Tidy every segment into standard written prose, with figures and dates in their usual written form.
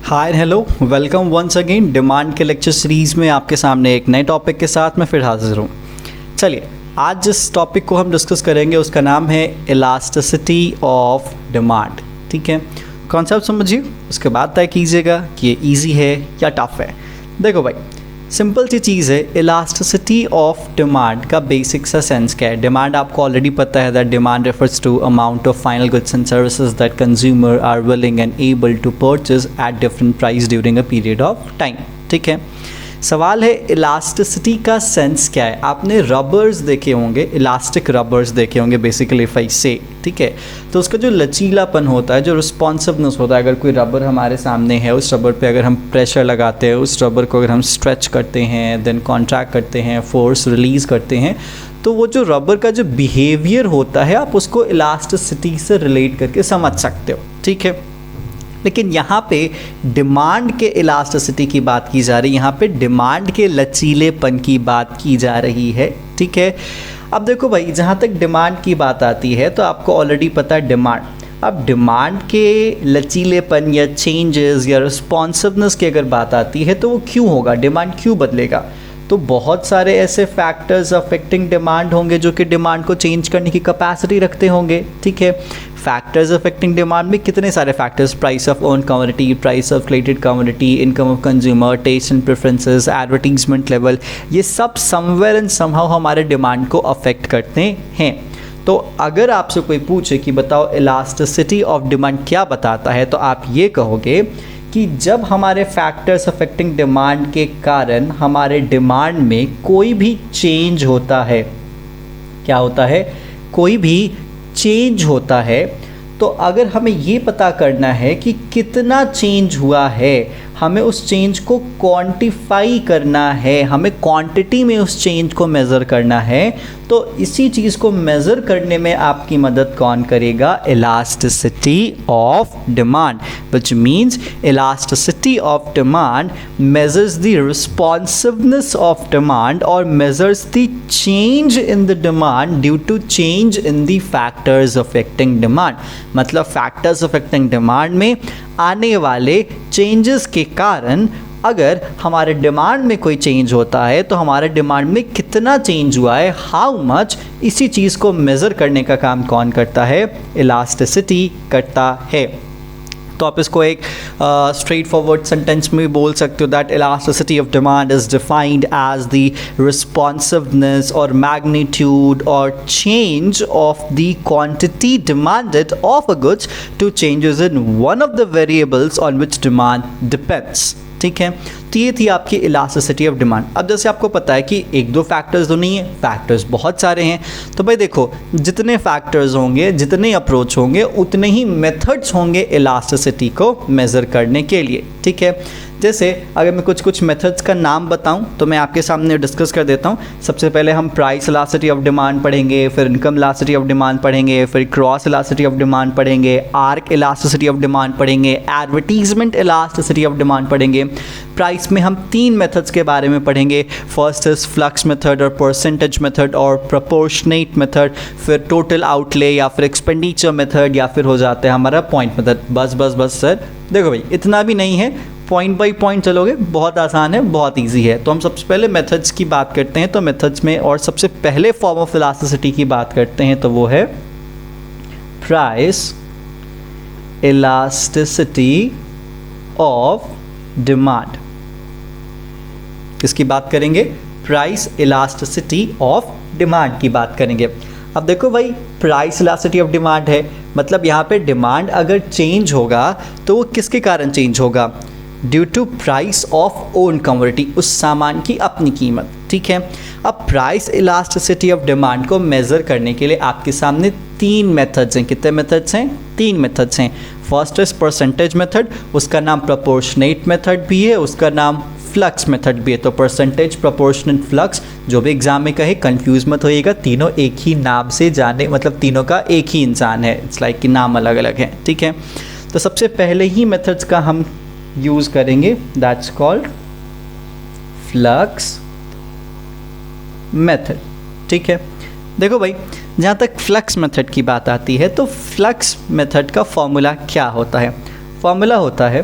हाय hello, welcome once again demand के lecture series में आपके सामने एक नए टॉपिक के साथ मैं फिर हाजिर हूँ। चलिए, आज जिस टॉपिक को हम डिस्कस करेंगे उसका नाम है इलास्टिसिटी ऑफ डिमांड। ठीक है, कॉन्सेप्ट समझिए, उसके बाद तय कीजिएगा कि ये ईजी है या टफ है। देखो भाई, सिंपल सी चीज़ है, इलास्टिसिटी ऑफ डिमांड का बेसिक सा सेंस क्या है। डिमांड आपको ऑलरेडी पता है that demand refers to amount of final goods and services that consumer are willing and able to purchase at different price during a period of time. ठीक है, सवाल है इलास्टिसिटी का सेंस क्या है। आपने रबर्स देखे होंगे, इलास्टिक रबर्स देखे होंगे बेसिकली इफ आई से, ठीक है। तो उसका जो लचीलापन होता है, जो रिस्पॉन्सिवनेस होता है, अगर कोई रबर हमारे सामने है, उस रबर पे अगर हम प्रेशर लगाते हैं, उस रबर को अगर हम स्ट्रेच करते हैं, देन कॉन्ट्रैक्ट करते हैं, फोर्स रिलीज़ करते हैं, तो वो जो रबर का जो बिहेवियर होता है आप उसको इलास्टिसिटी से रिलेट करके समझ सकते हो। ठीक है, लेकिन यहाँ पे डिमांड के इलास्टिसिटी की बात की जा रही है, यहाँ पे डिमांड के लचीलेपन की बात की जा रही है। ठीक है, अब देखो भाई, जहाँ तक डिमांड की बात आती है तो आपको ऑलरेडी पता है डिमांड। अब डिमांड के लचीलेपन या चेंजेस या रिस्पॉन्सिवनेस की अगर बात आती है तो वो क्यों होगा, डिमांड क्यों बदलेगा। तो बहुत सारे ऐसे फैक्टर्स अफेक्टिंग डिमांड होंगे जो कि डिमांड को चेंज करने की कैपेसिटी रखते होंगे। ठीक है, फैक्टर्स अफेक्टिंग डिमांड में कितने सारे factors, price of own commodity, price of related commodity, income of consumer, taste and preferences, advertisement level, ये सब समवेयर एंड समहाउ हमारे डिमांड को अफेक्ट करते हैं। तो अगर आपसे कोई पूछे कि बताओ इलास्टिसिटी ऑफ डिमांड क्या बताता है, तो आप ये कहोगे कि जब हमारे फैक्टर्स अफेक्टिंग डिमांड के कारण हमारे डिमांड में कोई भी चेंज होता है, क्या होता है, कोई भी चेंज होता है, तो अगर हमें ये पता करना है कि कितना चेंज हुआ है, हमें उस चेंज को क्वांटिफाई करना है, हमें क्वांटिटी में उस चेंज को मेज़र करना है, तो इसी चीज़ को मेज़र करने में आपकी मदद कौन करेगा, elasticity of demand, which means elasticity of demand measures the responsiveness of demand और measures the change in the demand due to change in the factors affecting demand. मतलब फैक्टर्स अफेक्टिंग डिमांड में आने वाले चेंजेस के कारण अगर हमारे demand में कोई चेंज होता है तो हमारे डिमांड में कितना चेंज हुआ है, हाउ मच, इसी चीज़ को मेज़र करने का काम कौन करता है, इलास्टिसिटी करता है। तो आप इसको एक स्ट्रेट फॉरवर्ड सेंटेंस में भी बोल सकते हो that elasticity of demand is defined as the responsiveness और मैग्नीट्यूड और change of the quantity demanded of a goods to changes in one of the variables on which demand depends. ठीक है, तो ये थी आपकी इलास्टिसिटी ऑफ डिमांड। अब जैसे आपको पता है कि एक दो फैक्टर्स तो नहीं है, फैक्टर्स बहुत सारे हैं। तो भाई देखो, जितने फैक्टर्स होंगे, जितने अप्रोच होंगे, उतने ही मेथड्स होंगे इलास्टिसिटी को मेज़र करने के लिए। ठीक है, जैसे अगर मैं कुछ मेथड्स का नाम बताऊं तो मैं आपके सामने डिस्कस कर देता हूं। सबसे पहले हम प्राइस इलास्टिसिटी ऑफ डिमांड पढ़ेंगे, फिर इनकम इलास्टिसिटी ऑफ डिमांड पढ़ेंगे, फिर क्रॉस इलास्टिसिटी ऑफ डिमांड पढ़ेंगे, आर्क इलास्टिसिटी ऑफ डिमांड पढ़ेंगे, एडवर्टीजमेंट इलास्टिसिटी ऑफ डिमांड पढ़ेंगे। प्राइस में हम 3 मेथड्स के बारे में पढ़ेंगे। फर्स्ट इज फ्लक्स मेथड और परसेंटेज मेथड और प्रोपोर्शनेट मेथड, फिर टोटल आउटले या फिर एक्सपेंडिचर मेथड, या फिर हो जाता है हमारा पॉइंट मेथड। बस सर, देखो भाई इतना भी नहीं है, पॉइंट बाय पॉइंट चलोगे, बहुत आसान है, बहुत इजी है। तो हम सबसे पहले मेथड्स की बात करते हैं। तो मेथड्स में और सबसे पहले फॉर्म ऑफ इलास्टिसिटी की बात करते हैं तो वो है प्राइस इलास्टिसिटी ऑफ डिमांड। किसकी बात करेंगे, प्राइस इलास्टिसिटी ऑफ डिमांड की बात करेंगे। अब देखो भाई, प्राइस इलास्टिसिटी ऑफ डिमांड है, मतलब यहाँ पे डिमांड अगर चेंज होगा तो वो किसके कारण चेंज होगा, due to price of own commodity, उस सामान की अपनी कीमत। ठीक है, अब प्राइस इलास्टिसिटी ऑफ डिमांड को मेज़र करने के लिए आपके सामने 3 मेथड्स हैं। कितने मेथड्स हैं, 3 मेथड्स हैं। फर्स्ट इज परसेंटेज मेथड, उसका नाम प्रोपोर्शनेट मेथड भी है, उसका नाम फ्लक्स मेथड भी है। तो परसेंटेज, प्रोपोर्शनेट, फ्लक्स, जो भी एग्जाम में कहे कंफ्यूज मत होइएगा, तीनों एक ही नाम से जाने, मतलब तीनों का एक ही इंसान है, इट्स लाइक कि नाम अलग अलग है। ठीक है, तो सबसे पहले ही मेथड्स का हम यूज़ करेंगे, दैट्स कॉल्ड फ्लक्स मेथड। ठीक है, देखो भाई, जहाँ तक फ्लक्स मेथड की बात आती है तो फ्लक्स मेथड का फॉर्मूला क्या होता है, फॉर्मूला होता है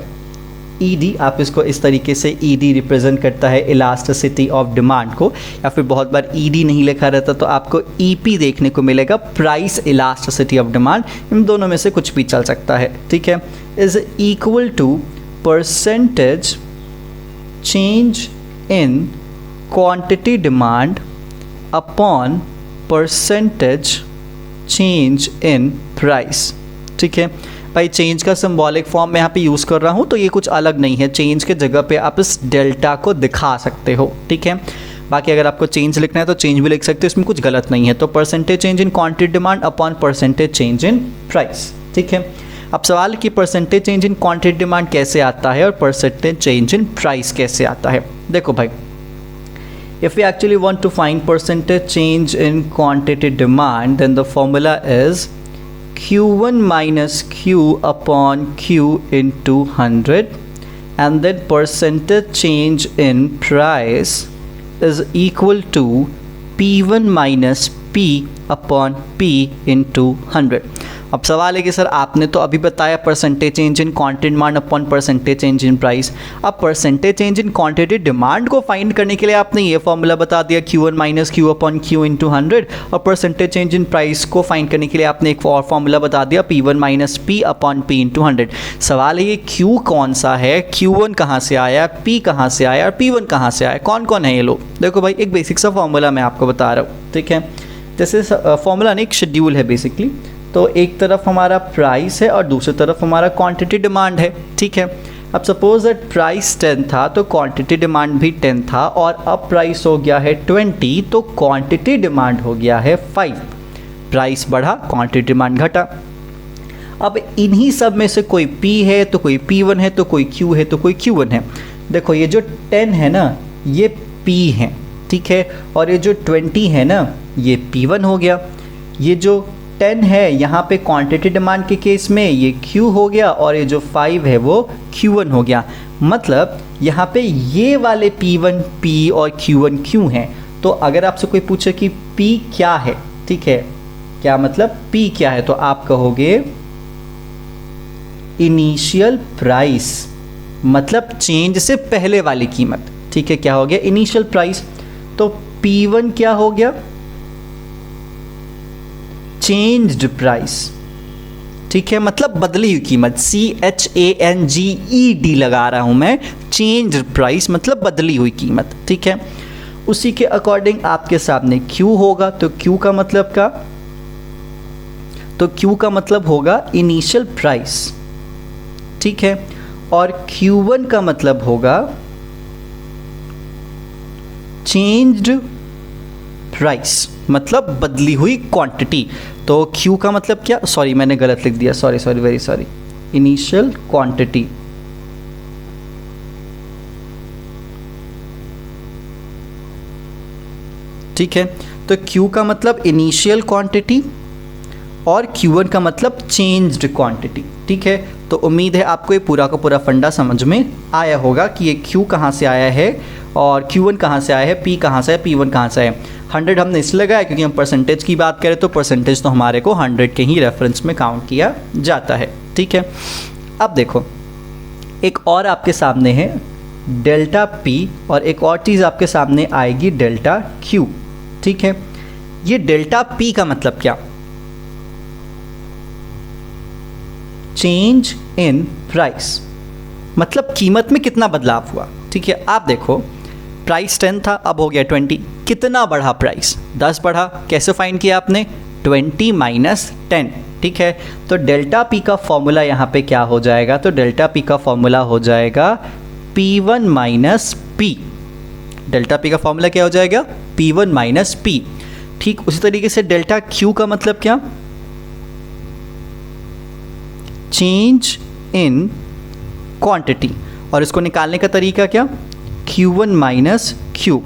ईडी, आप इसको इस तरीके से, ईडी रिप्रेजेंट करता है इलास्टिसिटी ऑफ डिमांड को, या फिर बहुत बार ईडी नहीं लिखा रहता तो आपको ईपी देखने को मिलेगा, प्राइस इलास्टिसिटी ऑफ डिमांड, इन दोनों में से कुछ भी चल सकता है, ठीक है। Is equal to percentage change in quantity demand upon percentage change in price, ठीक है भाई। चेंज का सिंबॉलिक फॉर्म मैं यहाँ पे यूज़ कर रहा हूँ, तो ये कुछ अलग नहीं है, चेंज के जगह पे आप इस डेल्टा को दिखा सकते हो, ठीक है। बाकी अगर आपको चेंज लिखना है तो चेंज भी लिख सकते हो, इसमें कुछ गलत नहीं है। तो percentage change in quantity demand upon percentage change in price, ठीक है। अब सवाल है कि percentage change in quantity demand कैसे आता है और परसेंटेज चेंज इन प्राइस कैसे आता है। देखो भाई, if we actually want to find percentage change in quantity demand, then the formula is Q1 minus Q upon Q into 100, and then percentage change in price is equal to P1 minus P upon P into 100। अब सवाल है कि sir आपने तो अभी बताया percentage change in quantity demand upon percentage change in price, अब percentage change in quantity demand को फाइंड करने के लिए आपने ये फॉर्मूला बता दिया Q1 minus Q upon Q into 100, और परसेंटेज चेंज इन प्राइस को फाइंड करने के लिए आपने एक और फॉर्मूला बता दिया P1 minus P upon P into 100। सवाल है ये Q कौन सा है, Q1 कहाँ से आया, P कहाँ से आया और P1 कहाँ से आया, कौन कौन है ये लोग। देखो भाई, एक बेसिक सा फॉर्मूला मैं आपको बता रहा हूँ, ठीक है। जैसे फॉर्मूला नहीं, एक शेड्यूल है बेसिकली। तो एक तरफ हमारा प्राइस है और दूसरी तरफ हमारा क्वांटिटी डिमांड है, ठीक है। अब सपोज दैट प्राइस 10 था तो क्वांटिटी डिमांड भी 10 था, और अब प्राइस हो गया है 20 तो क्वांटिटी डिमांड हो गया है 5। प्राइस बढ़ा, क्वांटिटी डिमांड घटा। अब इन्हीं सब में से कोई P है तो कोई P1 है तो कोई Q है तो कोई Q1 है। देखो ये जो 10 है ना ये P है, ठीक है, और ये जो 20 है ना ये P1 हो गया। ये जो 10 है यहाँ पे क्वांटिटी डिमांड के केस में ये Q हो गया, और ये जो 5 है वो Q1 हो गया। मतलब यहाँ पे ये वाले P1 P और Q1 Q हैं। तो अगर आपसे कोई पूछे कि P क्या है, ठीक है, क्या मतलब P क्या है, तो आप कहोगे इनिशियल प्राइस, मतलब चेंज से पहले वाली कीमत, ठीक है। क्या हो गया, इनिशियल प्राइस। तो P1 क्या हो गया, चेंज्ड प्राइस, ठीक है, मतलब बदली हुई कीमत, CHANGED लगा रहा हूं मैं, चेंज्ड प्राइस मतलब बदली हुई कीमत, ठीक है। उसी के अकॉर्डिंग आपके सामने Q होगा, तो Q का मतलब क्या, तो Q का मतलब होगा इनिशियल प्राइस, ठीक है, और Q1 का मतलब होगा चेंज्ड प्राइस, मतलब बदली हुई क्वांटिटी। तो Q का मतलब क्या, सॉरी मैंने गलत लिख दिया, sorry very sorry, initial quantity, ठीक है। तो Q का मतलब इनिशियल क्वांटिटी और Q1 का मतलब चेंज्ड क्वांटिटी, ठीक है। तो उम्मीद है आपको ये पूरा का पूरा फंडा समझ में आया होगा कि ये Q कहाँ से आया है और Q1 कहाँ से आया है, P कहाँ से है, P1 कहाँ से है। 100 हमने इसलिए लगाया क्योंकि हम परसेंटेज की बात करें तो परसेंटेज तो हमारे को 100 के ही रेफरेंस में काउंट किया जाता है, ठीक है। अब देखो एक और आपके सामने है डेल्टा P, और एक और चीज़ आपके सामने आएगी डेल्टा Q, ठीक है। ये डेल्टा P का मतलब क्या, चेंज इन प्राइस, मतलब कीमत में कितना बदलाव हुआ, ठीक है। आप देखो प्राइस 10 था, अब हो गया 20, कितना बढ़ा प्राइस, 10 बढ़ा। कैसे फाइंड किया आपने, 20 माइनस 10, ठीक है। तो डेल्टा P का फॉर्मूला यहाँ पे क्या हो जाएगा, तो डेल्टा P का फॉर्मूला हो जाएगा P1 minus P। Delta P का फॉर्मूला क्या हो जाएगा, P1 माइनस P, ठीक। उसी तरीके से डेल्टा Q का मतलब क्या, चेंज इन क्वांटिटी, और इसको निकालने का तरीका क्या, Q1 माइनस Q।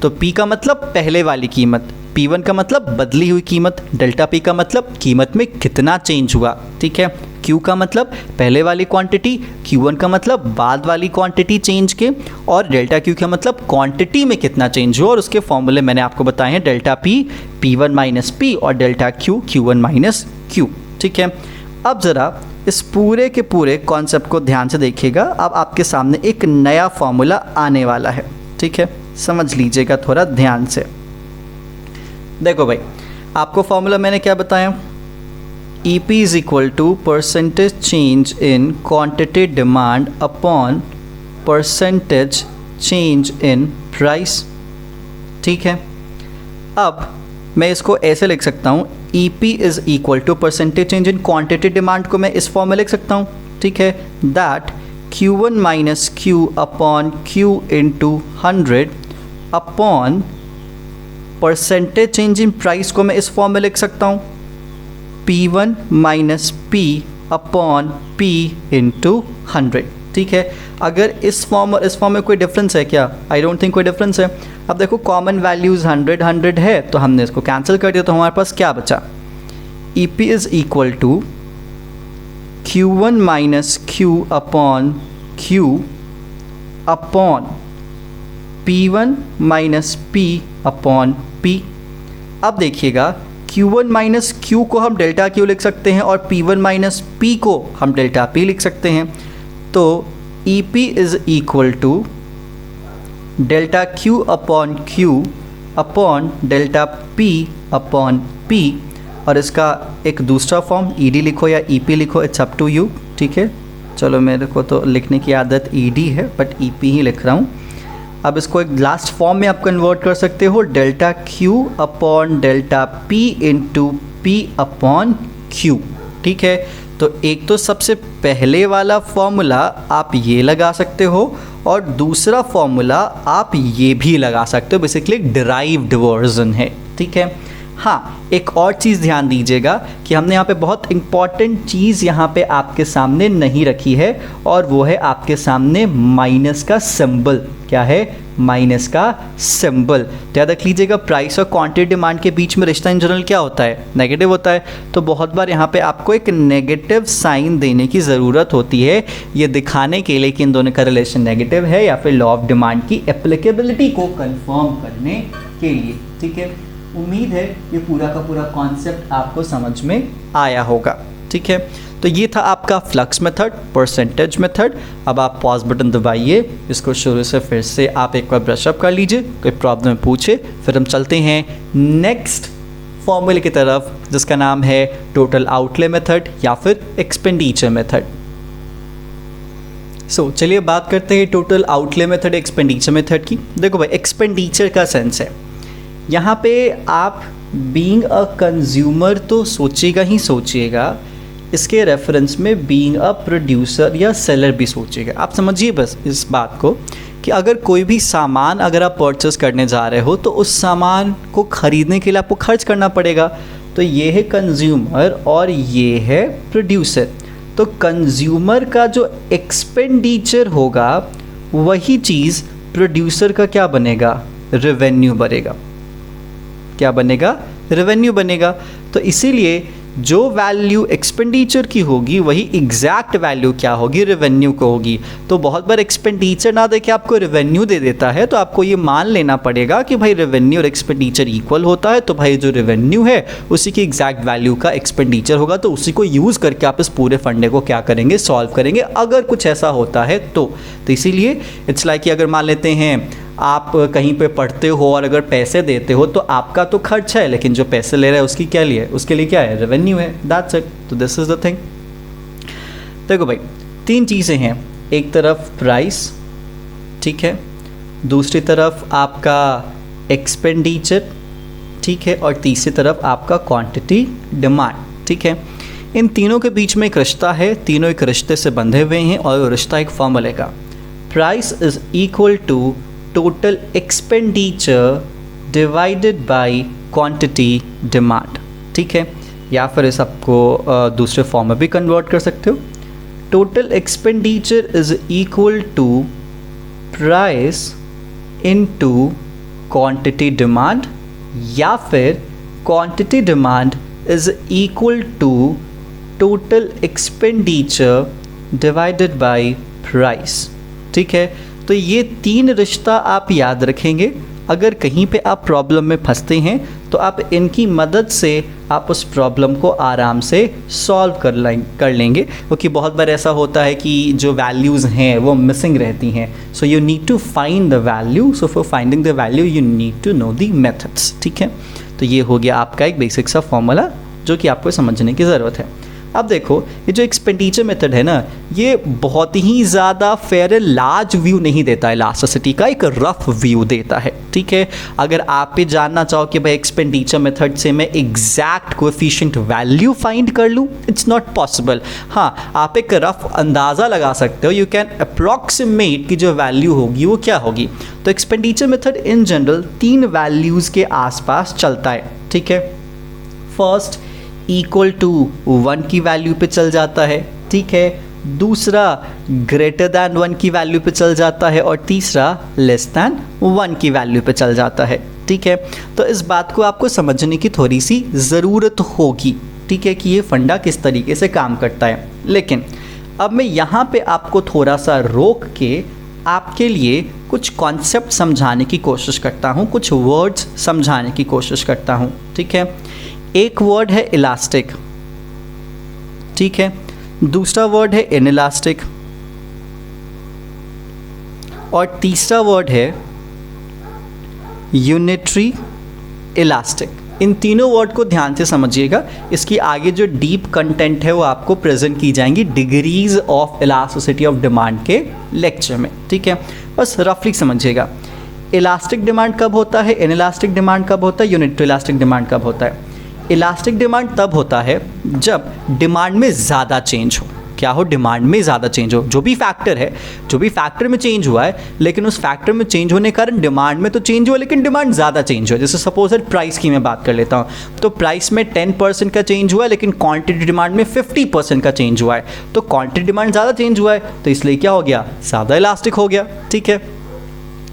तो P का मतलब पहले वाली कीमत, P1 का मतलब बदली हुई कीमत, डेल्टा P का मतलब कीमत में कितना चेंज हुआ, ठीक है। Q का मतलब पहले वाली क्वांटिटी, Q1 का मतलब बाद वाली क्वांटिटी चेंज के, और डेल्टा Q का मतलब क्वांटिटी में कितना चेंज हुआ, और उसके फॉर्मूले मैंने आपको बताए हैं delta P P1 minus P और delta Q Q1 minus Q, ठीक है। अब ज़रा इस पूरे के पूरे कॉन्सेप्ट को ध्यान से देखिएगा। अब आपके सामने एक नया फॉर्मूला आने वाला है, ठीक है, समझ लीजिएगा थोड़ा ध्यान से। देखो भाई, आपको फॉर्मूला मैंने क्या बताया, EP is equal to percentage change in quantity demand upon percentage change in price, ठीक है। अब मैं इसको ऐसे लिख सकता हूँ, EP is equal to percentage change in quantity demand को मैं इस फॉर्म में लिख सकता हूँ, ठीक है, that Q1 minus Q upon Q into 100 upon percentage change in price को मैं इस फॉर्म में लिख सकता हूँ, P1 minus P upon P into 100, ठीक है। अगर इस फॉर्म और इस फॉर्म में कोई डिफरेंस है क्या? आई डोंट थिंक कोई डिफरेंस है। अब देखो कॉमन वैल्यूज़ 100 है, तो हमने इसको कैंसिल कर दिया, तो हमारे पास क्या बचा, EP is equal to Q1 minus Q upon Q upon P1 minus P upon P। अब देखिएगा, Q1 माइनस Q को हम डेल्टा Q लिख सकते हैं और P1 माइनस P को हम डेल्टा P लिख सकते हैं। तो EP is equal to delta Q upon Q upon delta P upon P, और इसका एक दूसरा फॉर्म ED लिखो या EP लिखो, इट्स अप टू यू, ठीक है। चलो मेरे को तो लिखने की आदत ED है, बट EP ही लिख रहा हूँ। अब इसको एक लास्ट फॉर्म में आप कन्वर्ट कर सकते हो, delta Q upon delta P into P upon Q, ठीक है। तो एक तो सबसे पहले वाला फॉर्मूला आप ये लगा सकते हो और दूसरा फॉर्मूला आप ये भी लगा सकते हो, बेसिकली डिराइव्ड वर्जन है, ठीक है। हाँ, एक और चीज़ ध्यान दीजिएगा कि हमने यहाँ पे बहुत इंपॉर्टेंट चीज़ यहाँ पे आपके सामने नहीं रखी है, और वो है आपके सामने माइनस का सिंबल। क्या है? माइनस का सिंबल। तो याद रख लीजिएगा, प्राइस और क्वांटिटी डिमांड के बीच में रिश्ता इन जनरल क्या होता है? नेगेटिव होता है। तो बहुत बार यहाँ पे आपको एक नेगेटिव साइन देने की ज़रूरत होती है, ये दिखाने के लिए कि इन दोनों का रिलेशन नेगेटिव है, या फिर लॉ ऑफ डिमांड की एप्लीकेबिलिटी को कंफर्म करने के लिए, ठीक है। उम्मीद है ये पूरा का पूरा कॉन्सेप्ट आपको समझ में आया होगा, ठीक है। तो ये था आपका फ्लक्स मेथड, परसेंटेज मेथड। अब आप पॉज बटन दबाइए, इसको शुरू से फिर से आप एक बार ब्रशअप कर लीजिए, कोई प्रॉब्लम पूछे, फिर हम चलते हैं नेक्स्ट फॉर्मूले की तरफ, जिसका नाम है टोटल आउटले मेथड या फिर एक्सपेंडिचर मेथड। सो चलिए बात करते हैं total outlay method, expenditure method की। देखो भाई, एक्सपेंडिचर का सेंस है, यहाँ पे आप बीइंग अ कंज्यूमर तो सोचिएगा ही सोचिएगा, इसके रेफरेंस में बीइंग अ प्रोड्यूसर या सेलर भी सोचिएगा। आप समझिए बस इस बात को कि अगर कोई भी सामान अगर आप परचेस करने जा रहे हो तो उस सामान को ख़रीदने के लिए आपको खर्च करना पड़ेगा। तो ये है कंज्यूमर और ये है प्रोड्यूसर। तो कंज्यूमर का जो एक्सपेंडिचर होगा वही चीज़ प्रोड्यूसर का क्या बनेगा? रेवेन्यू बनेगा। क्या बनेगा? रेवेन्यू बनेगा। तो इसीलिए जो वैल्यू एक्सपेंडिचर की होगी वही एग्जैक्ट वैल्यू क्या होगी? रेवेन्यू को होगी। तो बहुत बार एक्सपेंडिचर ना देके आपको रेवेन्यू दे देता है, तो आपको ये मान लेना पड़ेगा कि भाई रेवेन्यू और एक्सपेंडिचर इक्वल होता है, तो भाई जो रेवेन्यू है उसी की एग्जैक्ट वैल्यू का एक्सपेंडिचर होगा। तो उसी को यूज़ करके आप इस पूरे फंडे को क्या करेंगे? सॉल्व करेंगे, अगर कुछ ऐसा होता है तो इसीलिए इट्स लाइक कि अगर मान लेते हैं आप कहीं पे पढ़ते हो और अगर पैसे देते हो तो आपका तो खर्च है, लेकिन जो पैसे ले रहा है उसकी क्या लिए? उसके लिए क्या है? रेवेन्यू है। That's it. तो दिस इज द थिंग। देखो भाई, तीन चीज़ें हैं, एक तरफ प्राइस, ठीक है, दूसरी तरफ आपका एक्सपेंडिचर, ठीक है, और तीसरी तरफ आपका क्वांटिटी डिमांड, ठीक है। इन तीनों के बीच में एक रिश्ता है, तीनों एक रिश्ते से बंधे हुए हैं और वो रिश्ता एक फॉर्मूले का, price is equal to total expenditure divided by quantity demand, ठीक है। या फिर इस आपको दूसरे फॉर्म में भी कन्वर्ट कर सकते हो। Total expenditure is equal to price into quantity demand, या फिर quantity demand is equal to total expenditure divided by price, ठीक है। तो ये तीन रिश्ता आप याद रखेंगे अगर कहीं पे आप प्रॉब्लम में फंसते हैं तो आप इनकी मदद से आप उस प्रॉब्लम को आराम से सॉल्व कर लेंगे, क्योंकि बहुत बार ऐसा होता है कि जो वैल्यूज़ हैं वो मिसिंग रहती हैं। So you need to find the value, so for finding the value you need to know the methods. ठीक है, तो ये हो गया आपका एक बेसिक सा फॉर्मूला जो कि आपको समझने की ज़रूरत है। अब देखो, ये जो एक्सपेंडिचर मेथड है ना, ये बहुत ही ज़्यादा फेयर लार्ज व्यू नहीं देता है, इलास्टिसिटी का एक रफ व्यू देता है। ठीक है, अगर आप ये जानना चाहो कि भाई एक्सपेंडिचर मेथड से मैं एग्जैक्ट कोएफिशिएंट वैल्यू फाइंड कर लूँ, इट्स नॉट पॉसिबल। हाँ, आप एक रफ अंदाज़ा लगा सकते हो, यू कैन अप्रॉक्सीमेट कि जो वैल्यू होगी वो क्या होगी। तो expenditure method in general 3 values के आसपास चलता है। ठीक है, फर्स्ट इक्वल टू 1 की वैल्यू पे चल जाता है। ठीक है, दूसरा ग्रेटर दैन 1 की वैल्यू पे चल जाता है और तीसरा लेस दैन 1 की वैल्यू पे चल जाता है। ठीक है, तो इस बात को आपको समझने की थोड़ी सी ज़रूरत होगी। ठीक है, कि ये फंडा किस तरीके से काम करता है। लेकिन अब मैं यहाँ पे आपको थोड़ा सा रोक के आपके लिए कुछ कॉन्सेप्ट समझाने की कोशिश करता हूँ, कुछ वर्ड्स समझाने की कोशिश करता हूँ। ठीक है, एक वर्ड है इलास्टिक। ठीक है, दूसरा वर्ड है इनइलास्टिक और तीसरा वर्ड है यूनिटरी इलास्टिक। इन तीनों वर्ड को ध्यान से समझिएगा, इसकी आगे जो डीप कंटेंट है वो आपको प्रेजेंट की जाएंगी degrees of elasticity of demand के लेक्चर में। ठीक है, बस रफली समझिएगा, इलास्टिक डिमांड कब होता है, इनइलास्टिक डिमांड कब होता है, यूनिटरी इलास्टिक डिमांड कब होता है। इलास्टिक डिमांड तब होता है जब डिमांड में ज़्यादा चेंज हो। क्या हो, डिमांड में ज़्यादा चेंज हो, जो भी फैक्टर है, जो भी फैक्टर में चेंज हुआ है, लेकिन उस फैक्टर में चेंज होने के कारण डिमांड में तो चेंज हुआ लेकिन डिमांड ज़्यादा चेंज हुआ। जैसे सपोज दैट प्राइस की मैं बात कर लेता हूँ, तो प्राइस में 10% का चेंज हुआ है लेकिन क्वांटिटी डिमांड में 50% का चेंज हुआ है, तो क्वांटिटी डिमांड ज़्यादा चेंज हुआ है तो इसलिए क्या हो गया, ज़्यादा इलास्टिक हो गया। ठीक है,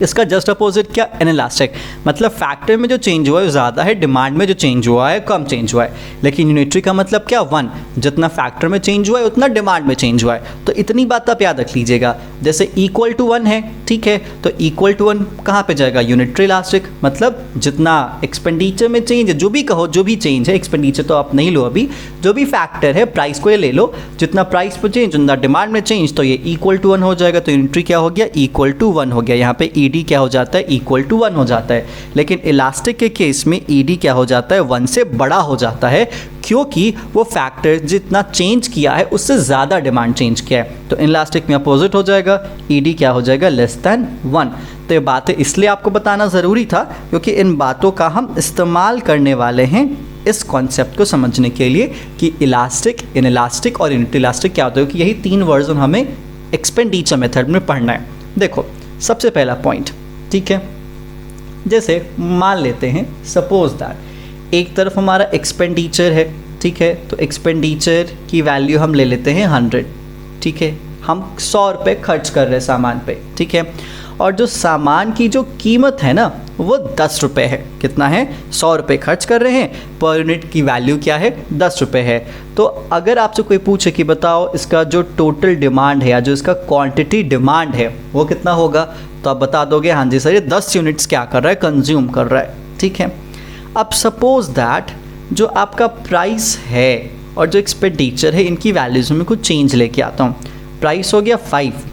इसका जस्ट अपोजिट क्या, इनइलास्टिक, मतलब फैक्टर में जो चेंज हुआ है ज़्यादा है, डिमांड में जो चेंज हुआ है कम चेंज हुआ है। लेकिन यूनिटरी का मतलब क्या, 1, जितना फैक्टर में चेंज हुआ है उतना डिमांड में चेंज हुआ है। तो इतनी बात आप याद रख लीजिएगा। जैसे इक्वल टू 1 है, ठीक है, तो इक्वल टू 1 कहाँ पे जाएगा, यूनिटरी इलास्टिक, मतलब जितना एक्सपेंडिचर में चेंज है, जो भी कहो, जो भी चेंज है, एक्सपेंडिचर तो आप नहीं लो अभी, जो भी फैक्टर है, प्राइस को ये ले लो, जितना प्राइस पर चेंज उतना डिमांड में चेंज, तो ये इक्वल टू 1 हो जाएगा। तो यूनिटरी क्या हो गया, इक्वल टू 1 हो गया। यहाँ पे ईडी क्या हो जाता है, इक्वल टू 1 हो जाता है। लेकिन इलास्टिक के केस में ईडी क्या हो जाता है, 1 से बड़ा हो जाता है, क्योंकि वो फैक्टर जितना चेंज किया है उससे ज़्यादा डिमांड चेंज किया है। तो इलास्टिक में अपोजिट हो जाएगा, ईडी क्या हो जाएगा, लेस दैन 1। तो ये बातें इसलिए आपको बताना ज़रूरी था क्योंकि इन बातों का हम इस्तेमाल करने वाले हैं इस कॉन्सेप्ट को समझने के लिए कि इलास्टिक, इनइलास्टिक और यूनिटरी क्या होता है, कि यही 3 वर्जन हमें एक्सपेंडिचर मेथड में पढ़ना है। देखो, सबसे पहला पॉइंट, ठीक है, जैसे मान लेते हैं सपोज दैट एक तरफ हमारा एक्सपेंडिचर है। ठीक है, तो एक्सपेंडिचर की वैल्यू हम ले लेते हैं 100। ठीक है, हम 100 रुपये खर्च कर रहे हैं सामान पे। ठीक है, और जो सामान की जो कीमत है ना वो 10 रुपये है। कितना है, 100 रुपये खर्च कर रहे हैं, पर यूनिट की वैल्यू क्या है, 10 रुपये है। तो अगर आपसे कोई पूछे कि बताओ इसका जो टोटल डिमांड है या जो इसका क्वांटिटी डिमांड है वो कितना होगा, तो आप बता दोगे हाँ जी सर ये 10 यूनिट्स क्या कर रहा है, कंज्यूम कर रहा है। ठीक है, अब सपोज दैट जो आपका प्राइस है और जो एक्सपेंडिचर है इनकी वैल्यूज़ में कुछ चेंज लेके आता हूँ। प्राइस हो गया 5,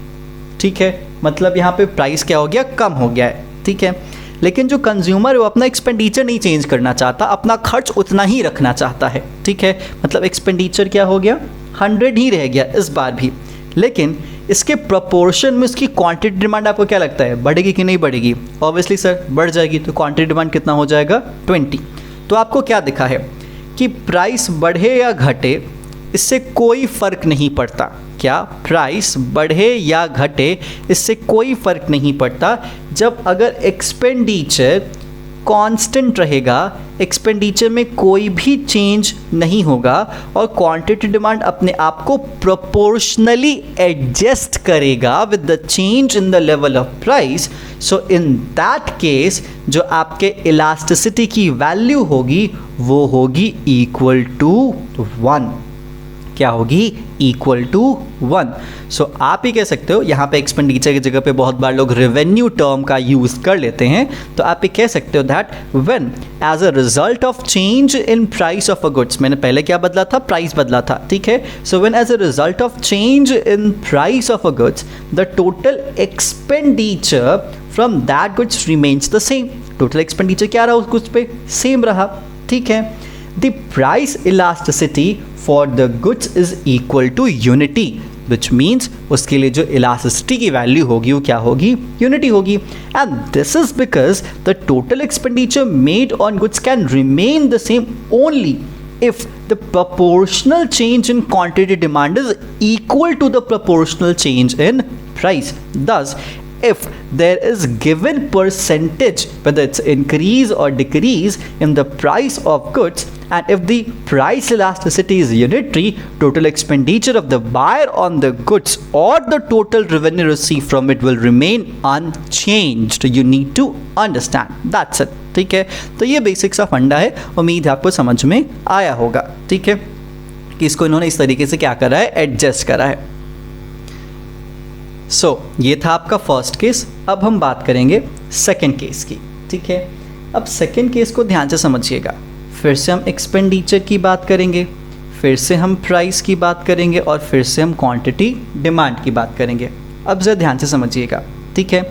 ठीक है, मतलब यहाँ पे प्राइस क्या हो गया, कम हो गया है। ठीक है, लेकिन जो कंज्यूमर है वो अपना एक्सपेंडिचर नहीं चेंज करना चाहता, अपना खर्च उतना ही रखना चाहता है। ठीक है, मतलब एक्सपेंडिचर क्या हो गया, 100 ही रह गया इस बार भी। लेकिन इसके प्रोपोर्शन में इसकी क्वांटिटी डिमांड आपको क्या लगता है, बढ़ेगी कि नहीं बढ़ेगी? ऑब्वियसली सर बढ़ जाएगी। तो क्वांटिटी डिमांड कितना हो जाएगा, 20। तो आपको क्या दिखा है कि प्राइस बढ़े या घटे इससे कोई फ़र्क नहीं पड़ता। क्या, प्राइस बढ़े या घटे इससे कोई फ़र्क नहीं पड़ता जब अगर एक्सपेंडिचर कांस्टेंट रहेगा, एक्सपेंडिचर में कोई भी चेंज नहीं होगा और क्वांटिटी डिमांड अपने आप को प्रोपोर्शनली एडजस्ट करेगा with the change in the level of price. So in that case जो आपके इलास्टिसिटी की वैल्यू होगी वो होगी इक्वल टू 1। क्या होगी, इक्वल टू 1। सो आप ही कह सकते हो, यहाँ पे एक्सपेंडिचर की जगह पे बहुत बार लोग रेवेन्यू टर्म का यूज़ कर लेते हैं, तो आप ये कह सकते हो that when as a result of change in price of a goods, मैंने पहले क्या बदला था, प्राइस बदला था, ठीक है। So when as a result of change in price of a goods the total expenditure from that goods remains the same. Total expenditure क्या रहा उस गुड्स पे, सेम रहा, ठीक है। The price elasticity for the goods is equal to unity, which means उसके लिए जो इलास्टिसिटी की वैल्यू होगी वो क्या होगी, यूनिटी होगी। And this is because the total expenditure made on goods can remain the same only if the proportional change in quantity demand is equal to the proportional change in price. Thus, if there is given percentage, whether it's increase or decrease in the price of goods, and if the price elasticity is unitary, total expenditure of the buyer on the goods or the total revenue received from it will remain unchanged. You need to understand. That's it. ठीक है, तो ये basic सा फंडा है, उम्मीद है आपको समझ में आया होगा, ठीक है, कि इसको इन्होंने इस तरीके से क्या करा है, एडजस्ट करा है। सो ये था आपका फर्स्ट केस। अब हम बात करेंगे सेकंड केस की, ठीक है। अब सेकंड केस को ध्यान से समझिएगा। फिर से हम एक्सपेंडिचर की बात करेंगे, फिर से हम प्राइस की बात करेंगे और फिर से हम क्वांटिटी डिमांड की बात करेंगे। अब ज़रा ध्यान से समझिएगा, ठीक है।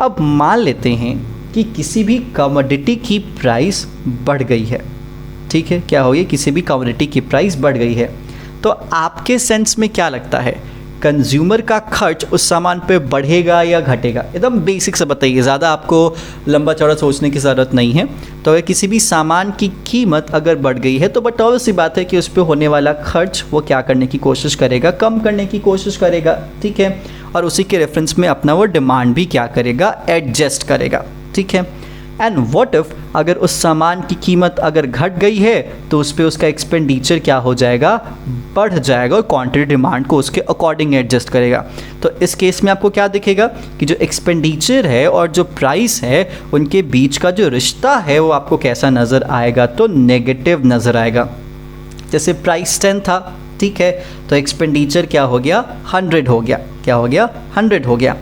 अब मान लेते हैं कि किसी भी कमोडिटी की प्राइस बढ़ गई है, ठीक है, क्या हो गई, किसी भी कमोडिटी की प्राइस बढ़ गई है, तो आपके सेंस में क्या लगता है, कंज्यूमर का खर्च उस सामान पे बढ़ेगा या घटेगा? एकदम बेसिक से बताइए, ज़्यादा आपको लंबा चौड़ा सोचने की ज़रूरत नहीं है। तो अगर किसी भी सामान की कीमत अगर बढ़ गई है तो बट ऑब्वियस सी बात है कि उस पर होने वाला खर्च वो क्या करने की कोशिश करेगा, कम करने की कोशिश करेगा, ठीक है। और उसी के रेफरेंस में अपना वो डिमांड भी क्या करेगा, एडजस्ट करेगा, ठीक है। एंड व्हाट इफ अगर उस सामान की कीमत अगर घट गई है तो उस पर उसका एक्सपेंडिचर क्या हो जाएगा, बढ़ जाएगा और क्वांटिटी डिमांड को उसके अकॉर्डिंग एडजस्ट करेगा। तो इस केस में आपको क्या दिखेगा कि जो एक्सपेंडिचर है और जो प्राइस है उनके बीच का जो रिश्ता है वो आपको कैसा नज़र आएगा, तो नेगेटिव नज़र आएगा। जैसे प्राइस 10 था, ठीक है, तो एक्सपेंडिचर क्या हो गया, 100 हो गया, क्या हो गया, 100 हो गया।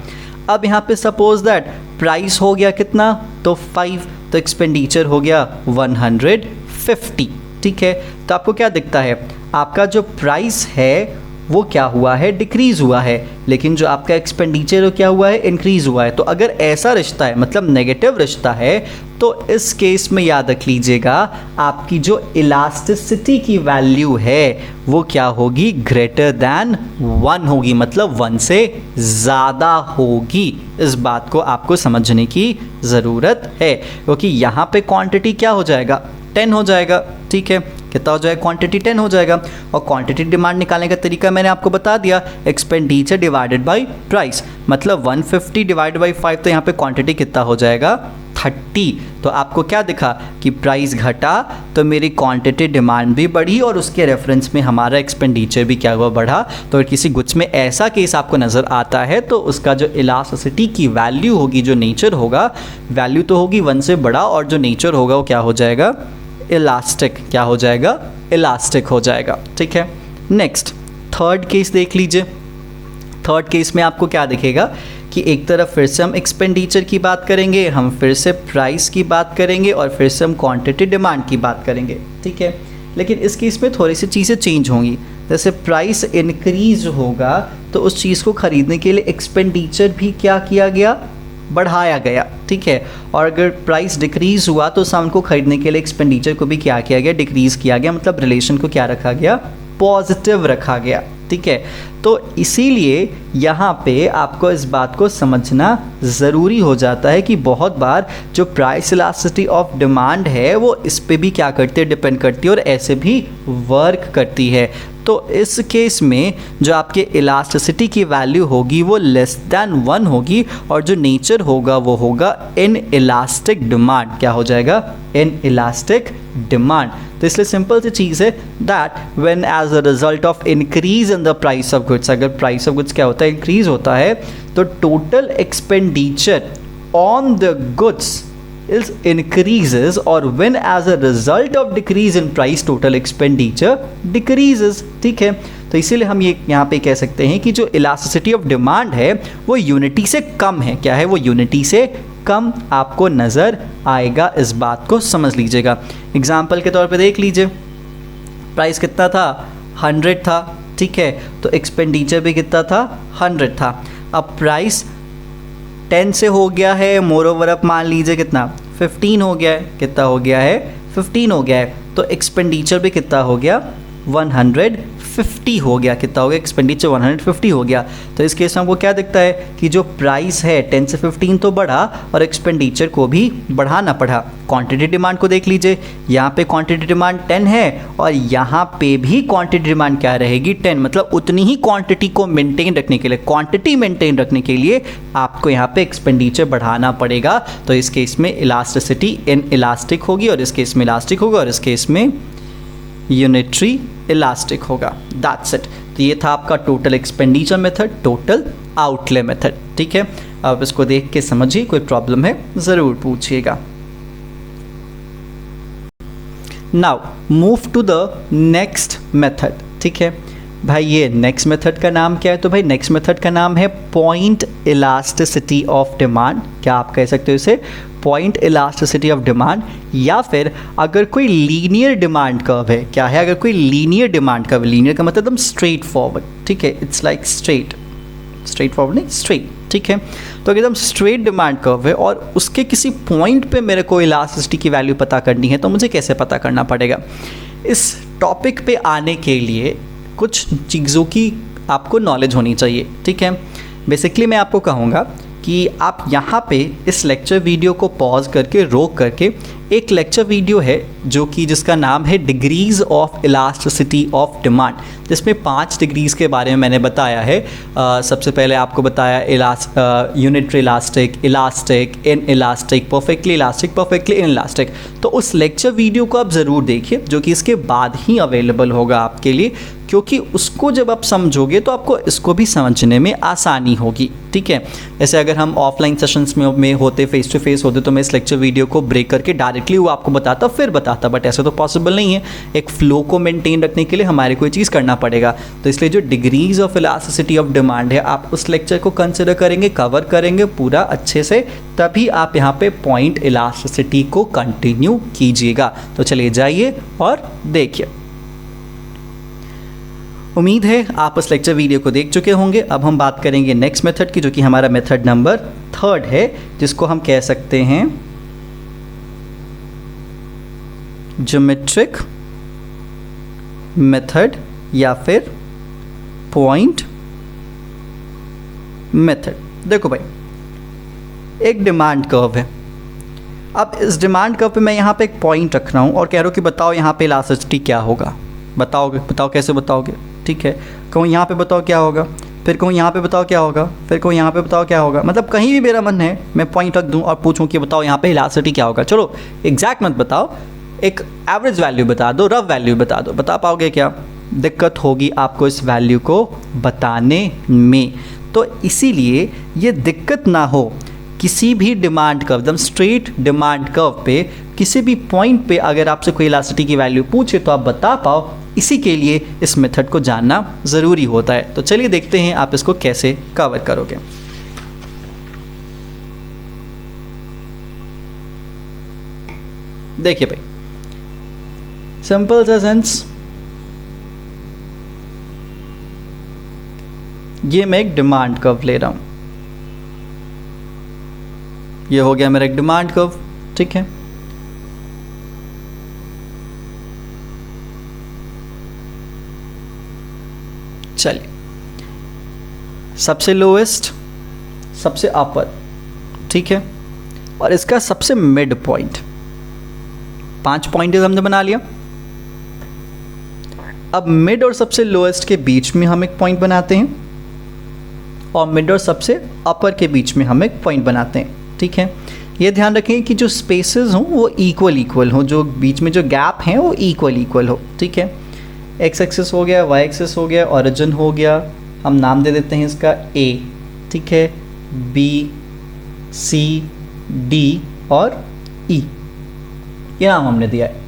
अब यहाँ पे सपोज दैट प्राइस हो गया कितना, तो 5, तो एक्सपेंडिचर हो गया 150, ठीक है। तो आपको क्या दिखता है, आपका जो प्राइस है वो क्या हुआ है, डिक्रीज़ हुआ है, लेकिन जो आपका एक्सपेंडिचर वो क्या हुआ है, इंक्रीज़ हुआ है। तो अगर ऐसा रिश्ता है, मतलब नेगेटिव रिश्ता है, तो इस केस में याद रख लीजिएगा आपकी जो इलास्टिसिटी की वैल्यू है वो क्या होगी, ग्रेटर दैन 1 होगी, मतलब 1 से ज़्यादा होगी। इस बात को आपको समझने की ज़रूरत है, क्योंकि यहाँ पे क्वांटिटी क्या हो जाएगा, 10 हो जाएगा, ठीक है। कितना हो जाएगा, क्वांटिटी 10 हो जाएगा। और क्वांटिटी डिमांड निकालने का तरीका मैंने आपको बता दिया, एक्सपेंडिचर डिवाइडेड बाय प्राइस, मतलब 150 डिवाइडेड बाय 5, तो यहाँ पे क्वांटिटी कितना हो जाएगा, 30। तो आपको क्या दिखा कि प्राइस घटा तो मेरी क्वांटिटी डिमांड भी बढ़ी और उसके रेफरेंस में हमारा एक्सपेंडिचर भी क्या हुआ, बढ़ा। तो अगर किसी गुड्स में ऐसा केस आपको नज़र आता है तो उसका जो इलास्टिसिटी की वैल्यू होगी, जो नेचर होगा, वैल्यू तो होगी 1 से बड़ा और जो नेचर होगा वो क्या हो जाएगा, इलास्टिक, क्या हो जाएगा, इलास्टिक हो जाएगा, ठीक है। नेक्स्ट थर्ड केस देख लीजिए। थर्ड केस में आपको क्या दिखेगा कि एक तरफ फिर से हम एक्सपेंडिचर की बात करेंगे, हम फिर से प्राइस की बात करेंगे और फिर से हम क्वांटिटी डिमांड की बात करेंगे, ठीक है। लेकिन इस केस में थोड़ी सी चीज़ें चेंज होंगी। जैसे प्राइस इंक्रीज होगा तो उस चीज़ को ख़रीदने के लिए एक्सपेंडिचर भी क्या किया गया, बढ़ाया गया, ठीक है। और अगर प्राइस डिक्रीज़ हुआ तो सामान को खरीदने के लिए एक्सपेंडिचर को भी क्या किया गया, डिक्रीज़ किया गया, मतलब रिलेशन को क्या रखा गया, पॉजिटिव रखा गया, ठीक है। तो इसीलिए यहाँ पे आपको इस बात को समझना ज़रूरी हो जाता है कि बहुत बार जो प्राइस इलास्टिसिटी ऑफ डिमांड है वो इस पे भी क्या करती है, डिपेंड करती है और ऐसे भी वर्क करती है। तो इस केस में जो आपके इलास्टिसिटी की वैल्यू होगी वो लेस दैन 1 होगी और जो नेचर होगा वो होगा इन इलास्टिक डिमांड, क्या हो जाएगा, इन इलास्टिक डिमांड। तो इसलिए सिंपल सी चीज़ है that when as a result of increase in the price of goods, अगर प्राइस ऑफ गुड्स क्या होता है, इंक्रीज होता है, तो total expenditure on the goods is increases or when as a result of decrease in price total expenditure decreases. ठीक है, तो इसीलिए हम ये यहाँ पे कह सकते हैं कि जो इलास्टिसिटी ऑफ डिमांड है वो यूनिटी से कम है. क्या है वो? यूनिटी से कम आपको नज़र आएगा. इस बात को समझ लीजिएगा. एग्जाम्पल के तौर पे देख लीजिए, प्राइस कितना था? 100 था. ठीक है, तो एक्सपेंडिचर भी कितना था? 100 था. अब प्राइस 10 से हो गया है, मोर ओवर अब मान लीजिए कितना? 15 हो गया है. कितना हो गया है? 15 हो गया है. तो एक्सपेंडिचर भी कितना हो गया? 150 हो गया. कितना हो गया? एक्सपेंडिचर 150 हो गया. तो इस केस में हमको क्या दिखता है कि जो प्राइस है 10 से 15 तो बढ़ा और एक्सपेंडिचर को भी बढ़ाना पड़ा. क्वांटिटी डिमांड को देख लीजिए, यहाँ पे क्वांटिटी डिमांड 10 है और यहाँ पे भी क्वांटिटी डिमांड क्या रहेगी? 10. मतलब उतनी ही क्वांटिटी को मेंटेन रखने के लिए, क्वांटिटी मेंटेन रखने के लिए आपको यहाँ पे एक्सपेंडिचर बढ़ाना पड़ेगा. तो इस केस में इलास्टिसिटी इन इलास्टिक होगी और इस केस में इलास्टिक होगा और इस केस में यूनिटरी इलास्टिक होगा. That's it. तो ये था आपका total expenditure method, total outlay method. ठीक है, अब इसको देख के समझिए, कोई प्रॉब्लम है ज़रूर पूछिएगा. Now move to the next method. ठीक है भाई, ये नेक्स्ट मेथड का नाम क्या है? तो भाई नेक्स्ट मेथड का नाम है पॉइंट इलास्टिसिटी ऑफ डिमांड. क्या आप कह सकते हो इसे? Point elasticity of demand. या फिर अगर कोई लीनियर डिमांड कर्व है, क्या है? अगर कोई लीनियर डिमांड कर्व, लीनियर का मतलब एकदम स्ट्रेट फॉरवर्ड. ठीक है, इट्स लाइक स्ट्रेट फॉरवर्ड नहीं, स्ट्रेट. ठीक है, तो एकदम स्ट्रेट डिमांड कर्व है और उसके किसी पॉइंट पे मेरे को इलास्टिसिटी की वैल्यू पता करनी है, तो मुझे कैसे पता करना पड़ेगा? इस टॉपिक पे आने के लिए कुछ चीज़ों की आपको नॉलेज होनी चाहिए. ठीक है, बेसिकली मैं आपको कहूँगा कि आप यहाँ पे इस लेक्चर वीडियो को पॉज करके, रोक करके, एक लेक्चर वीडियो है जो कि जिसका नाम है degrees of elasticity of demand, जिसमें 5 डिग्रीज़ के बारे में मैंने बताया है. सबसे पहले आपको बताया unitary elastic, elastic, in elastic, perfectly elastic, perfectly in elastic. तो उस लेक्चर वीडियो को आप ज़रूर देखिए, जो कि इसके बाद ही अवेलेबल होगा आपके लिए, क्योंकि उसको जब आप समझोगे तो आपको इसको भी समझने में आसानी होगी. ठीक है, जैसे अगर हम ऑफलाइन सेशंस में होते, फेस टू फेस होते, तो मैं इस लेक्चर वीडियो को ब्रेक करके डायरेक्टली वो आपको बताता, फिर बताता, बट ऐसा तो पॉसिबल नहीं है. एक फ्लो को मेंटेन रखने के लिए हमारे कोई चीज़ करना पड़ेगा. तो इसलिए जो degrees of elasticity of demand है, आप उस लेक्चर को कंसिडर करेंगे, कवर करेंगे पूरा अच्छे से, तभी आप यहाँ पे पॉइंट इलास्टिसिटी को कंटिन्यू कीजिएगा. तो चलिए जाइए और देखिए. उम्मीद है आप उस लेक्चर वीडियो को देख चुके होंगे. अब हम बात करेंगे नेक्स्ट मेथड की, जो कि हमारा मेथड नंबर 3 है, जिसको हम कह सकते हैं ज्योमेट्रिक मेथड या फिर पॉइंट मेथड. देखो भाई, एक डिमांड कर्व है. अब इस डिमांड कर्व पे मैं यहाँ पे एक पॉइंट रख रहा हूँ और कह रहा हूँ कि बताओ यहाँ पे इलास्टिसिटी क्या होगा. बताओ कैसे बताओगे? ठीक है, कहूँ यहाँ पे बताओ क्या होगा, फिर कहूँ यहाँ पे बताओ क्या होगा, फिर कहूँ यहाँ पे बताओ क्या होगा. मतलब कहीं भी मेरा मन है मैं पॉइंट रख दूँ और पूछूँ कि बताओ यहाँ पे इलास्टिसिटी क्या होगा. चलो एग्जैक्ट मत बताओ, एक एवरेज वैल्यू बता दो, रफ वैल्यू बता दो. बता पाओगे क्या? दिक्कत होगी आपको इस वैल्यू को बताने में. तो इसीलिए ये दिक्कत ना हो, किसी भी डिमांड कर्व, एकदम स्ट्रेट डिमांड कर्व पे किसी भी पॉइंट पे अगर आपसे कोई इलास्टिसिटी की वैल्यू पूछे तो आप बता पाओ, इसी के लिए इस मेथड को जानना ज़रूरी होता है. तो चलिए देखते हैं आप इसको कैसे कवर करोगे. देखिए भाई, सिंपल सा सेंस, ये मैं एक डिमांड कर्व ले रहा हूं. ये हो गया मेरा एक डिमांड कर्व. ठीक है, चलिए, सबसे लोएस्ट, सबसे अपर. ठीक है, और इसका सबसे मिड पॉइंट. 5 पॉइंट हमने बना लिया. अब मिड और सबसे लोएस्ट के बीच में हम एक पॉइंट बनाते हैं और मिड और सबसे अपर के बीच में हम एक पॉइंट बनाते हैं. ठीक है, ये ध्यान रखें कि जो स्पेसेस हों वो इक्वल हों, जो बीच में जो गैप हैं वो इक्वल हो. ठीक है, एक्स एक्सिस हो गया, वाई एक्सिस हो गया, ओरिजिन हो गया, हम नाम दे देते हैं इसका ए. ठीक है, बी, सी, डी और ई, ये नाम हमने दिया है।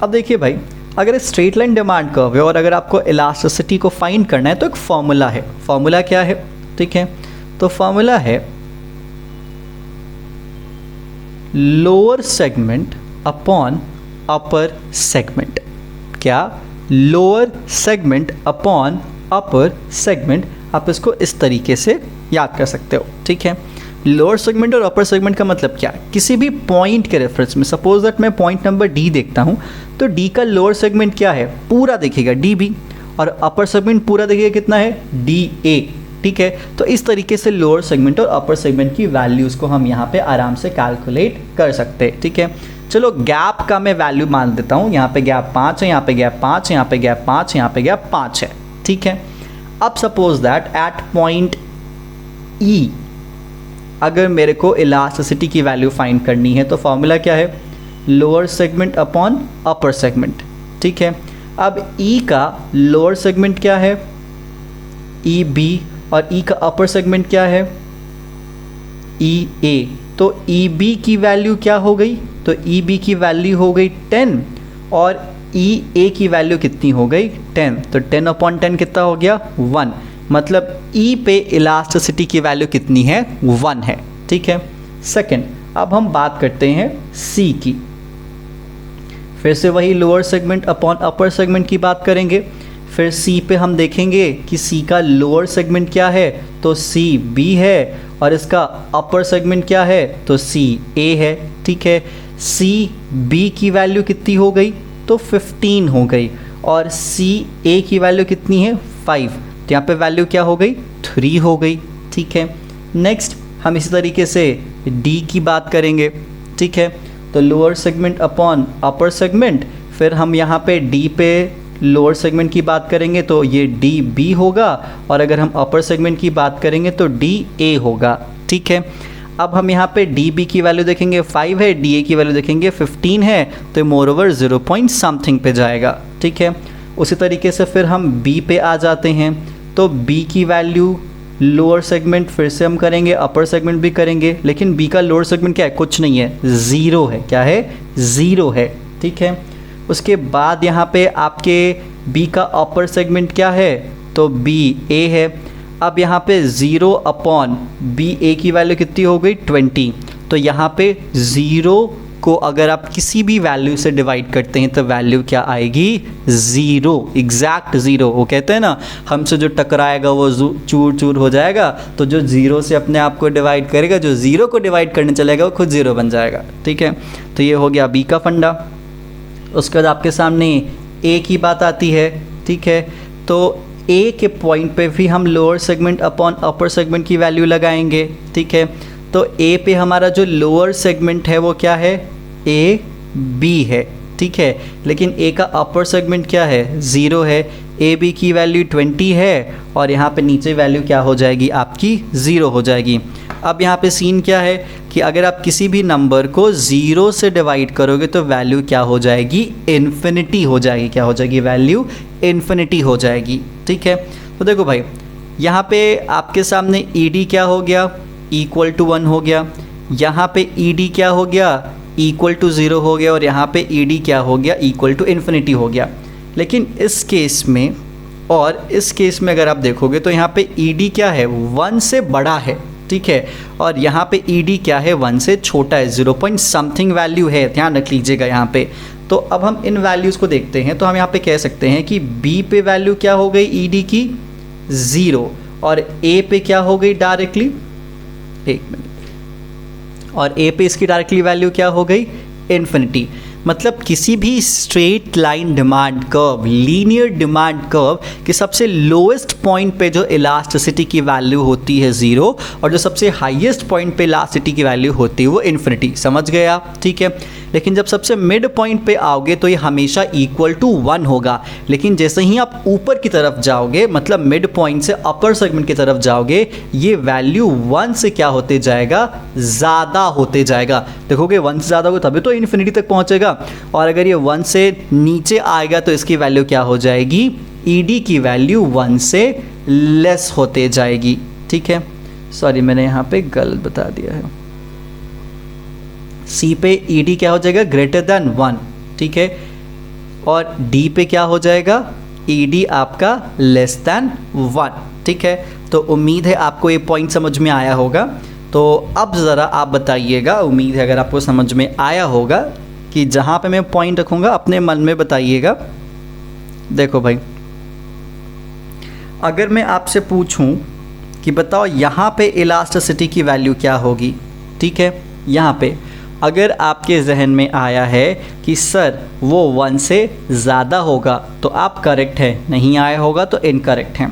अब देखिए भाई, अगर स्ट्रेट लाइन डिमांड कर्व है और अगर आपको इलास्टिसिटी को फाइंड करना है तो एक फॉर्मूला है। फॉर्मूला क्या है? ठीक है, तो फॉर्मूला है lower segment upon upper segment. क्या? Lower segment upon upper segment. आप इसको इस तरीके से याद कर सकते हो। ठीक है, लोअर सेगमेंट और अपर सेगमेंट का मतलब क्या? किसी भी पॉइंट के रेफरेंस में, सपोज दैट मैं पॉइंट नंबर डी देखता हूँ, तो डी का लोअर सेगमेंट क्या है? पूरा देखिएगा डी बी, और अपर सेगमेंट पूरा देखिएगा कितना है? D A. ठीक है, तो इस तरीके से लोअर सेगमेंट और अपर सेगमेंट की वैल्यूज़ को हम यहाँ पे आराम से कैलकुलेट कर सकते हैं। ठीक है, चलो गैप का मैं वैल्यू मान देता हूँ। यहाँ पे गैप 5 है, यहाँ पे गैप 5 है, यहाँ पे गैप 5, यहाँ पे गैप 5 है। ठीक है, अब सपोज दैट एट पॉइंट ई अगर मेरे को इलास्टिसिटी की वैल्यू फाइंड करनी है तो फॉर्मूला क्या है? Lower segment upon upper segment. ठीक है, अब ई का लोअर सेगमेंट क्या है? ई बी, और ई का अपर सेगमेंट क्या है? ई ए। तो ई बी की वैल्यू क्या हो गई? तो ई बी की वैल्यू हो गई 10 और ई ए की वैल्यू कितनी हो गई? 10। तो 10/10 कितना हो गया? 1। मतलब ई पे इलास्टिसिटी की वैल्यू कितनी है? 1 है। ठीक है, सेकंड, अब हम बात करते हैं सी की। फिर से वही lower segment upon upper segment की बात करेंगे। फिर सी पे हम देखेंगे कि सी का लोअर सेगमेंट क्या है? तो सी बी है, और इसका अपर सेगमेंट क्या है? तो सी ए है। ठीक है, सी बी की वैल्यू कितनी हो गई? तो 15 हो गई, और सी ए की वैल्यू कितनी है? 5। तो यहाँ पे वैल्यू क्या हो गई? 3 हो गई। ठीक है, नेक्स्ट हम इसी तरीके से डी की बात करेंगे। ठीक है, तो lower segment upon upper segment, फिर हम यहाँ पे डी पे लोअर सेगमेंट की बात करेंगे तो ये डी बी होगा, और अगर हम अपर सेगमेंट की बात करेंगे तो डी ए होगा। ठीक है, अब हम यहाँ पे डी बी की वैल्यू देखेंगे 5 है, डी ए की वैल्यू देखेंगे 15 है, तो मोर ओवर 0 पॉइंट समथिंग पे जाएगा। ठीक है, उसी तरीके से फिर हम बी पे आ जाते हैं, तो बी की वैल्यू लोअर सेगमेंट फिर से हम करेंगे, अपर सेगमेंट भी करेंगे, लेकिन बी का लोअर सेगमेंट क्या है? कुछ नहीं है, 0 है। क्या है? 0 है। ठीक है, उसके बाद यहाँ पे आपके बी का अपर सेगमेंट क्या है? तो बी ए है। अब यहाँ पे 0 अपॉन बी ए की वैल्यू कितनी हो गई? 20। तो यहाँ पे 0 को अगर आप किसी भी वैल्यू से डिवाइड करते हैं तो वैल्यू क्या आएगी? 0, एग्जैक्ट 0। वो कहते हैं ना, हमसे जो टकराएगा वो चूर चूर हो जाएगा, तो जो 0 से अपने आप को डिवाइड करेगा, जो 0 को डिवाइड करने चलेगा वो खुद 0 बन जाएगा। ठीक है, तो ये हो गया बी का फंडा। उसके बाद आपके सामने ए की बात आती है। ठीक है, तो ए के पॉइंट पे भी हम lower segment upon upper segment की वैल्यू लगाएंगे। ठीक है, तो ए पे हमारा जो लोअर सेगमेंट है वो क्या है? ए बी है। ठीक है, लेकिन ए का अपर सेगमेंट क्या है? 0 है। ए बी की वैल्यू 20 है, और यहाँ पे नीचे वैल्यू क्या हो जाएगी? आपकी 0 हो जाएगी। अब यहाँ पे सीन क्या है कि अगर आप किसी भी नंबर को 0 से डिवाइड करोगे तो वैल्यू क्या हो जाएगी? इन्फिनिटी हो जाएगी। क्या हो जाएगी? वैल्यू इन्फिनिटी हो जाएगी। ठीक है, तो देखो भाई, यहाँ पे आपके सामने ई डी क्या हो गया? इक्वल टू 1 हो गया। यहाँ पे ई डी क्या हो गया? इक्वल टू 0 हो गया, और यहाँ पे ई डी क्या हो गया? इक्वल टू इन्फिनिटी हो गया। लेकिन इस केस में और इस केस में अगर आप देखोगे तो यहाँ पे ई डी क्या है? 1 से बड़ा है। ठीक है, और यहाँ पे ई डी क्या है? 1 से छोटा है, 0 पॉइंट समथिंग वैल्यू है, ध्यान रख लीजिएगा यहाँ पे। तो अब हम इन वैल्यूज़ को देखते हैं, तो हम यहाँ पे कह सकते हैं कि बी पे वैल्यू क्या हो गई ई डी की? 0, और ए पे क्या हो गई डायरेक्टली? एक मिनट, और ए पे इसकी डायरेक्टली वैल्यू क्या हो गई? इन्फिनिटी। मतलब किसी भी straight line demand curve, linear demand curve के सबसे लोएस्ट पॉइंट पे जो इलास्टिसिटी की वैल्यू होती है 0, और जो सबसे हाईएस्ट पॉइंट पे इलास्टिसिटी की वैल्यू होती है वो इन्फिनिटी। समझ गए आप? ठीक है, लेकिन जब सबसे मिड पॉइंट पे आओगे तो ये हमेशा इक्वल टू 1 होगा, लेकिन जैसे ही आप ऊपर की तरफ जाओगे, मतलब मिड पॉइंट से अपर सेगमेंट की तरफ जाओगे, ये वैल्यू 1 से क्या होते जाएगा? ज़्यादा होते जाएगा। देखोगे 1 से ज़्यादा होगा तभी तो इन्फिनिटी तक पहुँचेगा, और अगर ये 1 से नीचे आएगा तो इसकी वैल्यू क्या हो जाएगी? ई डी की वैल्यू 1 से लेस होते जाएगी। ठीक है, सॉरी मैंने यहाँ पे गलत बता दिया है। सी पे ईडी क्या हो जाएगा, ग्रेटर देन 1, ठीक है, और डी पे क्या हो जाएगा, ईडी आपका लेस देन 1, ठीक है। तो उम्मीद है आपको ये पॉइंट समझ में आया होगा। तो अब ज़रा आप बताइएगा, उम्मीद है अगर आपको समझ में आया होगा कि जहाँ पे मैं पॉइंट रखूँगा अपने मन में बताइएगा। देखो भाई, अगर मैं आपसे पूछूं कि बताओ यहाँ पे इलास्टिसिटी की वैल्यू क्या होगी, ठीक है, यहाँ पे अगर आपके जहन में आया है कि सर वो 1 से ज़्यादा होगा तो आप करेक्ट है, नहीं आया होगा तो इनकरेक्ट हैं।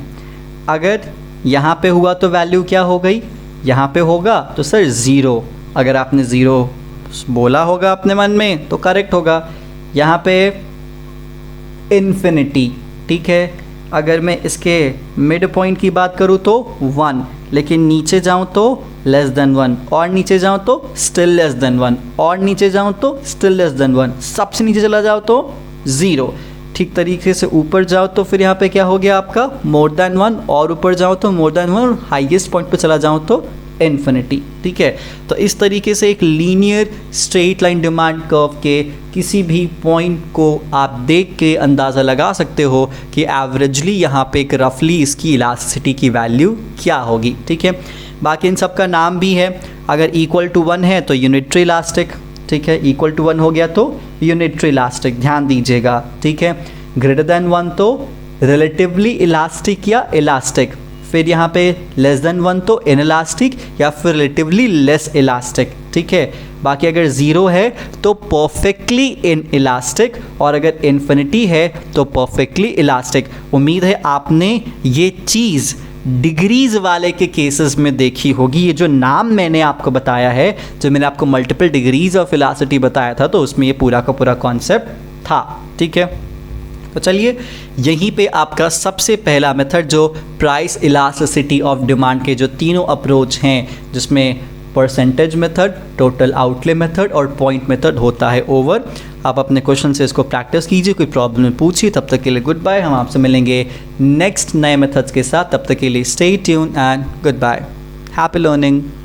अगर यहाँ पे हुआ तो वैल्यू क्या हो गई, यहाँ पे होगा तो सर 0, अगर आपने 0 बोला होगा अपने मन में तो करेक्ट होगा। यहाँ पे इन्फिनिटी, ठीक है, अगर मैं इसके मिड पॉइंट की बात करूँ तो 1, लेकिन नीचे जाऊँ तो लेस देन 1, और नीचे जाऊँ तो स्टिल लेस देन 1, और नीचे जाऊँ तो स्टिल लेस देन 1, सबसे नीचे चला जाओ तो 0, ठीक तरीके से ऊपर जाओ तो फिर यहाँ पे क्या हो गया आपका मोर देन 1, और ऊपर जाओ तो मोर देन 1, और हाईएस्ट पॉइंट पे चला जाऊँ तो इन्फिनिटी, ठीक है। तो इस तरीके से एक linear straight line demand curve के किसी भी पॉइंट को आप देख के अंदाज़ा लगा सकते हो कि एवरेजली यहाँ पे एक रफली इसकी इलास्टिसिटी की वैल्यू क्या होगी, ठीक है। बाकी इन सब का नाम भी है, अगर इक्वल टू 1 है तो यूनिटरी इलास्टिक, ठीक है, इक्वल टू 1 हो गया तो यूनिटरी इलास्टिक, ध्यान दीजिएगा, ठीक है। ग्रेटर देन 1 तो रिलेटिवली इलास्टिक या इलास्टिक, फिर यहाँ पे लेस देन 1 तो इनइलास्टिक या फिर रिलेटिवली लेस इलास्टिक, ठीक है। बाकी अगर 0 है तो परफेक्टली इन इलास्टिक, और अगर इन्फिनिटी है तो परफेक्टली इलास्टिक। उम्मीद है आपने ये चीज़ डिग्रीज़ वाले के केसेस में देखी होगी। ये जो नाम मैंने आपको बताया है, जो मैंने आपको मल्टीपल डिग्रीज ऑफ इलास्टिसिटी बताया था, तो उसमें ये पूरा का पूरा कॉन्सेप्ट था, ठीक है। तो चलिए यहीं पे आपका सबसे पहला मेथड जो प्राइस इलास्टिसिटी ऑफ डिमांड के जो तीनों अप्रोच हैं, जिसमें percentage method, total outlay method और पॉइंट मेथड होता है ओवर। आप अपने क्वेश्चन से इसको प्रैक्टिस कीजिए, कोई प्रॉब्लम पूछिए। तब तक के लिए गुड बाय, हम आपसे मिलेंगे नेक्स्ट नए मेथड्स के साथ। तब तक के लिए stay tune and goodbye, happy learning.